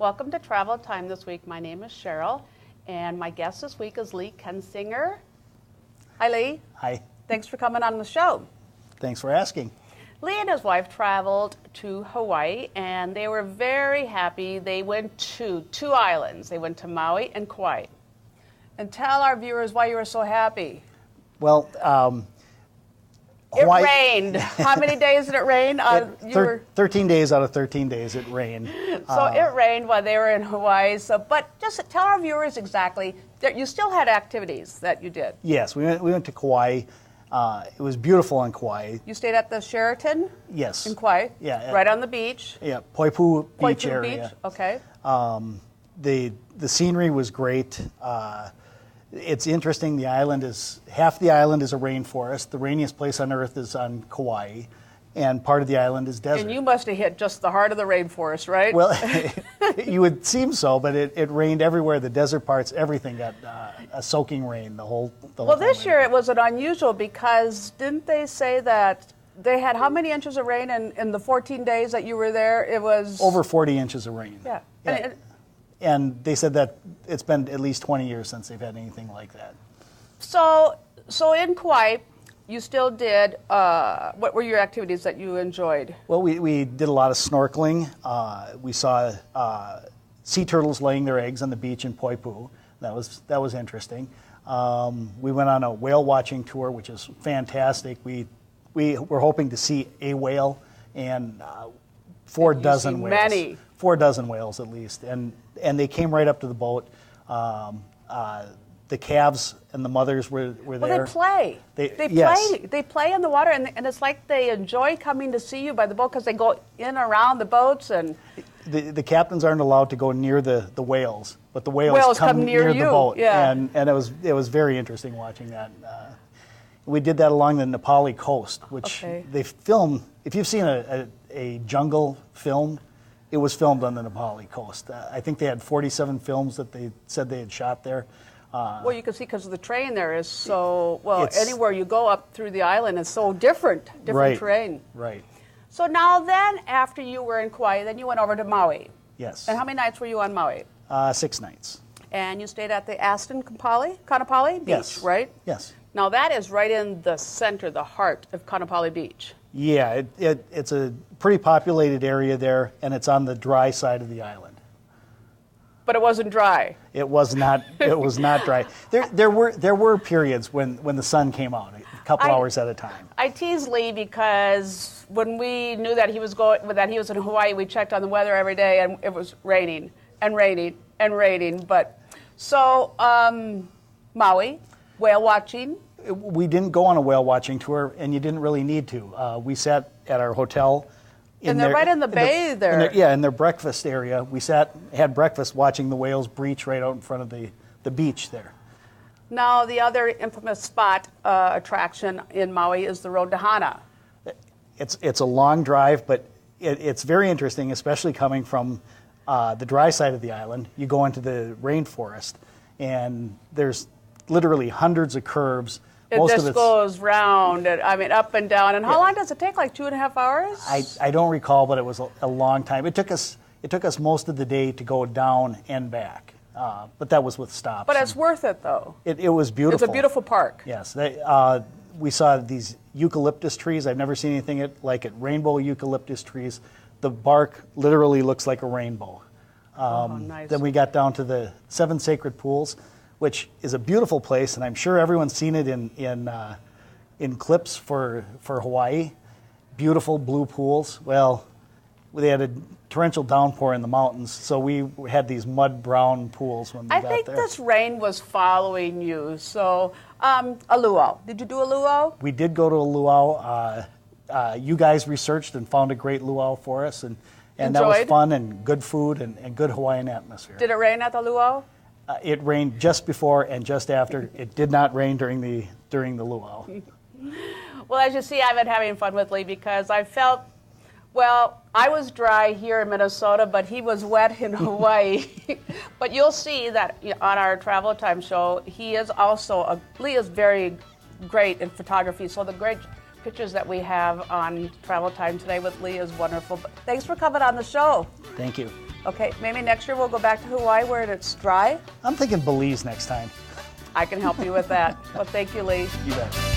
Welcome to Travel Time this week. My name is Cheryl, and my guest this week is Lee Kensinger. Hi, Lee. Hi. Thanks for coming on the show. Thanks for asking. Lee and his wife traveled to Hawaii, and they were very happy. They went to two islands. They went to Maui and Kauai. And tell our viewers why you were so happy. Well, It Hawaii, rained. How many days did it rain? 13 days out of 13 days it rained. So it rained while they were in Hawaii. But just tell our viewers exactly that you still had activities that you did. Yes, we went to Kauai. It was beautiful in Kauai. You stayed at the Sheraton Yes. in Kauai? Yeah. Right on the beach? Yeah, Poipu Beach Poipu area. Beach? Okay. The scenery was great. It's interesting. Half the island is a rainforest. The rainiest place on earth is on Kauai, and part of the island is desert. And you must have hit just the heart of the rainforest, right? Well, you would seem so, but it rained everywhere. The desert parts, everything got a soaking rain. The whole well, time this year it was unusual because didn't they say that they had how many inches of rain in the 14 days that you were there? It was over 40 inches of rain. Yeah. Yeah. And they said that it's been at least 20 years since they've had anything like that. So in Kauai, you still did, what were your activities that you enjoyed? Well, we did a lot of snorkeling. We saw sea turtles laying their eggs on the beach in Poipu. That was interesting. We went on a whale watching tour, which is fantastic. We were hoping to see a whale and 4 dozen whales. Many. 4 dozen whales at least, and they came right up to the boat. The calves and the mothers were there. Well, they play. Yes. They play in the water, and it's like they enjoy coming to see you by the boat because they go in around the boats and. The captains aren't allowed to go near the whales, but the whales come near the boat. Yeah. And it was very interesting watching that. We did that along the Nepali coast, which they film. If you've seen a jungle film, it was filmed on the Nepali coast. I think they had 47 films that they said they had shot there. Well, you can see because the terrain there is so, anywhere you go up through the island is so different right, terrain. Right. So now then, after you were in Kauai, then you went over to Maui. Yes. And how many nights were you on Maui? 6 nights. And you stayed at the Aston Kaanapali Beach, Yes. right? Yes. Now that is right in the center, the heart of Kaanapali Beach. Yeah, it's a pretty populated area there, and it's on the dry side of the island. But it wasn't dry. It was not. It was not dry. There were periods when the sun came out, a couple hours at a time. I tease Lee because when we knew that he was in Hawaii, we checked on the weather every day, and it was raining and raining and raining. But so Maui, whale watching. We didn't go on a whale watching tour, and you didn't really need to. We sat at our hotel. And they're right in the bay there. In their breakfast area. We had breakfast watching the whales breach right out in front of the beach there. Now, the other infamous spot attraction in Maui is the road to Hana. It's a long drive, but it's very interesting, especially coming from the dry side of the island. You go into the rainforest, and there's literally hundreds of curves. It just goes round, up and down. And how long does it take? Like 2.5 hours? I don't recall, but it was a long time. It took us most of the day to go down and back, but that was with stops. But it's worth it, though. It was beautiful. It's a beautiful park. Yes. We saw these eucalyptus trees. I've never seen anything like it. Rainbow eucalyptus trees. The bark literally looks like a rainbow. Nice. Then we got down to the 7 sacred pools, which is a beautiful place, and I'm sure everyone's seen it in clips for Hawaii. Beautiful blue pools. Well, they had a torrential downpour in the mountains, so we had these mud brown pools when we got there. I think this rain was following you. So, a luau. Did you do a luau? We did go to a luau. You guys researched and found a great luau for us, and that was fun and good food and good Hawaiian atmosphere. Did it rain at the luau? It rained just before and just after. It did not rain during the luau. Well, as you see, I've been having fun with Lee because I felt, I was dry here in Minnesota, but he was wet in Hawaii. But you'll see that on our Travel Time show, Lee is very great in photography. So the great pictures that we have on Travel Time today with Lee is wonderful. But thanks for coming on the show. Thank you. Okay, maybe next year we'll go back to Hawaii where it's dry. I'm thinking Belize next time. I can help you with that. Well, thank you, Lee. You bet.